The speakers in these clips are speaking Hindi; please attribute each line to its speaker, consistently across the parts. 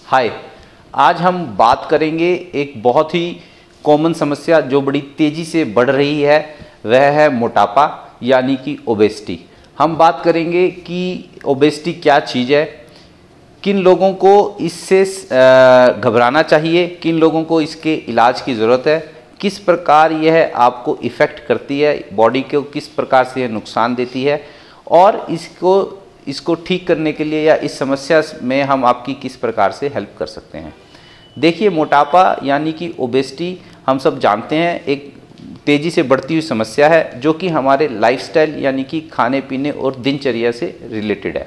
Speaker 1: हाय, आज हम बात करेंगे एक बहुत ही कॉमन समस्या जो बड़ी तेज़ी से बढ़ रही है, वह है मोटापा यानी कि ओबेसिटी। हम बात करेंगे कि ओबेसिटी क्या चीज़ है, किन लोगों को इससे घबराना चाहिए, किन लोगों को इसके इलाज की ज़रूरत है, किस प्रकार यह आपको इफ़ेक्ट करती है, बॉडी को किस प्रकार से यह नुकसान देती है और इसको ठीक करने के लिए या इस समस्या में हम आपकी किस प्रकार से हेल्प कर सकते हैं। देखिए, मोटापा यानी कि ओबेसिटी हम सब जानते हैं एक तेज़ी से बढ़ती हुई समस्या है जो कि हमारे लाइफस्टाइल यानी कि खाने पीने और दिनचर्या से रिलेटेड है।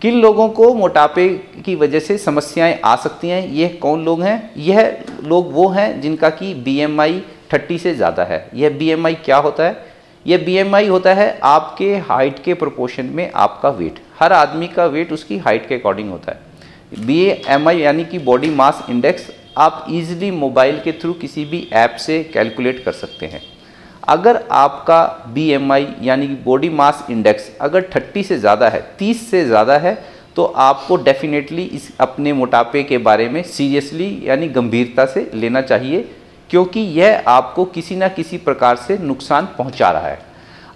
Speaker 1: किन लोगों को मोटापे की वजह से समस्याएं आ सकती हैं, यह कौन लोग हैं? यह लोग वो हैं जिनका कि BMI 30 से ज़्यादा है। यह BMI क्या होता है? यह BMI होता है आपके हाइट के प्रोपोर्शन में आपका वेट। हर आदमी का वेट उसकी हाइट के अकॉर्डिंग होता है। BMI यानी कि बॉडी मास इंडेक्स आप इजीली मोबाइल के थ्रू किसी भी ऐप से कैलकुलेट कर सकते हैं। अगर आपका BMI यानी कि बॉडी मास इंडेक्स अगर 30 से ज़्यादा है, 30 से ज़्यादा है, तो आपको डेफिनेटली इस अपने मोटापे के बारे में सीरियसली यानी गंभीरता से लेना चाहिए, क्योंकि यह आपको किसी ना किसी प्रकार से नुकसान पहुंचा रहा है।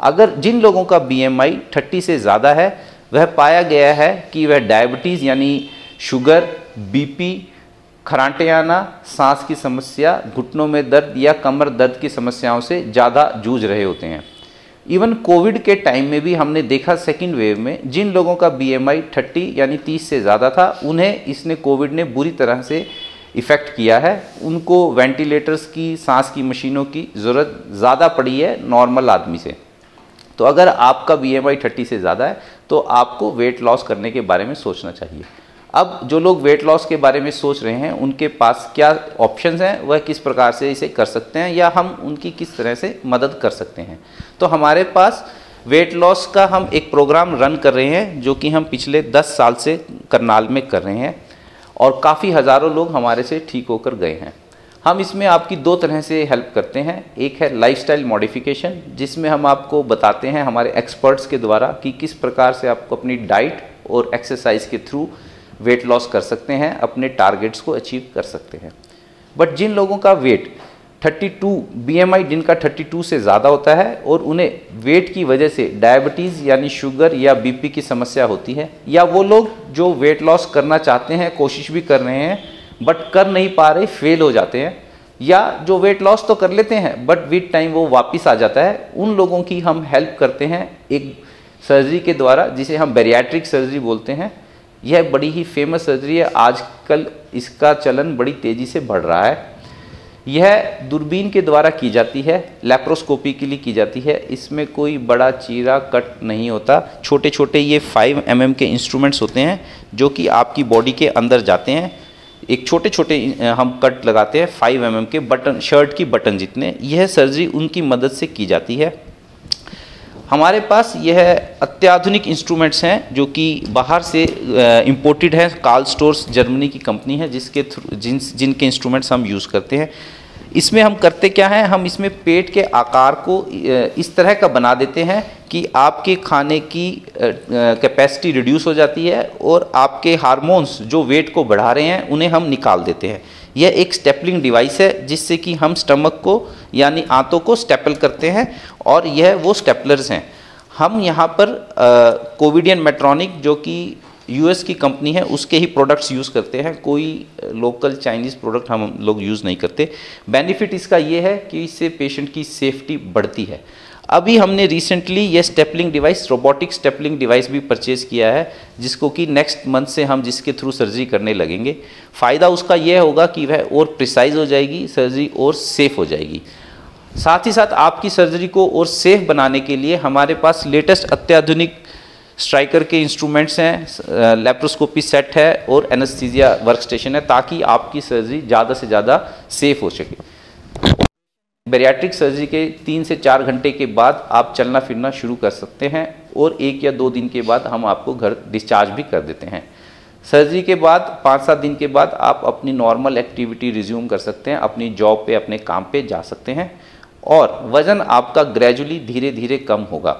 Speaker 1: अगर जिन लोगों का BMI 30 से ज़्यादा है, वह पाया गया है कि वह डायबिटीज़ यानी शुगर, BP, खरांटे आना, सांस की समस्या, घुटनों में दर्द या कमर दर्द की समस्याओं से ज़्यादा जूझ रहे होते हैं। इवन कोविड के टाइम में भी हमने देखा सेकेंड वेव में जिन लोगों का BMI 30 यानी 30 से ज़्यादा था, उन्हें इसने कोविड ने बुरी तरह से इफ़ेक्ट किया है। उनको वेंटिलेटर्स की, सांस की मशीनों की ज़रूरत ज़्यादा पड़ी है नॉर्मल आदमी से। तो अगर आपका BMI 30 से ज़्यादा है तो आपको वेट लॉस करने के बारे में सोचना चाहिए। अब जो लोग वेट लॉस के बारे में सोच रहे हैं, उनके पास क्या ऑप्शंस हैं, वह किस प्रकार से इसे कर सकते हैं या हम उनकी किस तरह से मदद कर सकते हैं। तो हमारे पास वेट लॉस का हम एक प्रोग्राम रन कर रहे हैं जो कि हम पिछले 10 साल से करनाल में कर रहे हैं और काफ़ी हज़ारों लोग हमारे से ठीक होकर गए हैं। हम इसमें आपकी 2 तरह से हेल्प करते हैं। एक है लाइफस्टाइल मॉडिफिकेशन, जिसमें हम आपको बताते हैं हमारे एक्सपर्ट्स के द्वारा कि किस प्रकार से आपको अपनी डाइट और एक्सरसाइज के थ्रू वेट लॉस कर सकते हैं, अपने टारगेट्स को अचीव कर सकते हैं। बट जिन लोगों का वेट 32 BMI जिनका 32 से ज़्यादा होता है और उन्हें वेट की वजह से डायबिटीज़ यानी शुगर या BP की समस्या होती है, या वो लोग जो वेट लॉस करना चाहते हैं, कोशिश भी कर रहे हैं बट कर नहीं पा रहे, फेल हो जाते हैं, या जो वेट लॉस तो कर लेते हैं बट विद टाइम वो वापस आ जाता है, उन लोगों की हम हेल्प करते हैं एक सर्जरी के द्वारा जिसे हम बैरिएट्रिक सर्जरी बोलते हैं। यह बड़ी ही फेमस सर्जरी है, आजकल इसका चलन बड़ी तेज़ी से बढ़ रहा है। यह दूरबीन के द्वारा की जाती है, लैप्रोस्कोपी के लिए की जाती है। इसमें कोई बड़ा चीरा कट नहीं होता, छोटे छोटे ये 5 mm के इंस्ट्रूमेंट्स होते हैं जो कि आपकी बॉडी के अंदर जाते हैं। एक छोटे छोटे हम कट लगाते हैं 5 mm के बटन, शर्ट की बटन जितने। यह सर्जरी उनकी मदद से की जाती है। हमारे पास यह अत्याधुनिक इंस्ट्रूमेंट्स हैं जो कि बाहर से इंपोर्टेड है। कार्ल स्टोर्स जर्मनी की कंपनी है जिनके इंस्ट्रूमेंट्स हम यूज़ करते हैं। इसमें हम करते क्या हैं, हम इसमें पेट के आकार को इस तरह का बना देते हैं कि आपके खाने की कैपेसिटी रिड्यूस हो जाती है और आपके हार्मोन्स जो वेट को बढ़ा रहे हैं उन्हें हम निकाल देते हैं। यह एक स्टेपलिंग डिवाइस है जिससे कि हम स्टमक को यानी आंतों को स्टेपल करते हैं और यह वो स्टेपलर्स हैं। हम यहाँ पर कोविडियन मेट्रॉनिक जो कि US की कंपनी है उसके ही प्रोडक्ट्स यूज़ करते हैं, कोई लोकल चाइनीज़ प्रोडक्ट हम लोग यूज़ नहीं करते। बेनिफिट इसका ये है कि इससे पेशेंट की सेफ्टी बढ़ती है। अभी हमने रिसेंटली ये stippling device, robotic stippling device भी परचेज़ किया है, जिसको कि नेक्स्ट मंथ से हम जिसके थ्रू सर्जरी करने लगेंगे। फ़ायदा उसका यह होगा कि वह और प्रिसाइज हो जाएगी सर्जरी और सेफ़ हो जाएगी। साथ ही साथ आपकी सर्जरी को और सेफ़ बनाने के लिए हमारे पास लेटेस्ट अत्याधुनिक स्ट्राइकर के इंस्ट्रूमेंट्स हैं, लैप्रोस्कोपी सेट है और एनेस्थीसिया वर्क स्टेशन है, ताकि आपकी सर्जरी ज़्यादा से ज़्यादा सेफ़ हो सके। बैरिएट्रिक सर्जरी के 3 से 4 घंटे के बाद आप चलना फिरना शुरू कर सकते हैं और 1 या 2 दिन के बाद हम आपको घर डिस्चार्ज भी कर देते हैं। सर्जरी के बाद 5-7 दिन के बाद आप अपनी नॉर्मल एक्टिविटी रिज्यूम कर सकते हैं, अपनी जॉब पे, अपने काम पे जा सकते हैं और वज़न आपका ग्रेजुअली धीरे धीरे कम होगा।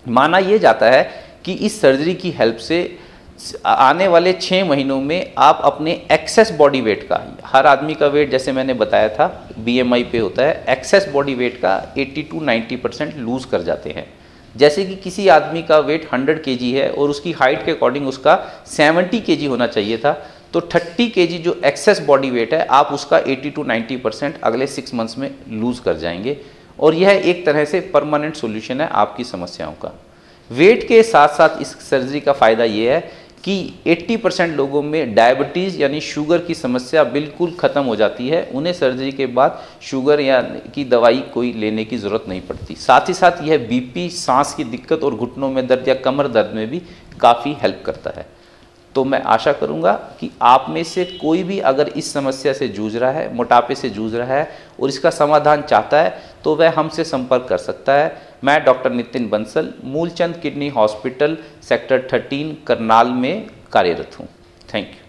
Speaker 1: माना यह जाता है कि इस सर्जरी की हेल्प से आने वाले 6 महीनों में आप अपने एक्सेस बॉडी वेट का, हर आदमी का वेट जैसे मैंने बताया था BMI पे होता है, एक्सेस बॉडी वेट का 80 to 90% लूज़ कर जाते हैं। जैसे कि किसी आदमी का वेट 100 kg है और उसकी हाइट के अकॉर्डिंग उसका 70 kg होना चाहिए था, तो 30 kg जो एक्सेस बॉडी वेट है आप उसका 80 to 90% अगले 6 मंथ्स में लूज़ कर जाएंगे। और यह एक तरह से परमानेंट सोल्यूशन है आपकी समस्याओं का। वेट के साथ साथ इस सर्जरी का फ़ायदा ये है कि 80% लोगों में डायबिटीज़ यानी शुगर की समस्या बिल्कुल ख़त्म हो जाती है। उन्हें सर्जरी के बाद शुगर या की दवाई कोई लेने की ज़रूरत नहीं पड़ती। साथ ही साथ यह BP, सांस की दिक्कत और घुटनों में दर्द या कमर दर्द में भी काफ़ी हेल्प करता है। तो मैं आशा करूंगा कि आप में से कोई भी अगर इस समस्या से जूझ रहा है, मोटापे से जूझ रहा है और इसका समाधान चाहता है, तो वह हमसे संपर्क कर सकता है। मैं doctor Nitin Bansal, Moolchand kidney hospital, sector 13 Karnal में कार्यरत हूँ। Thank you.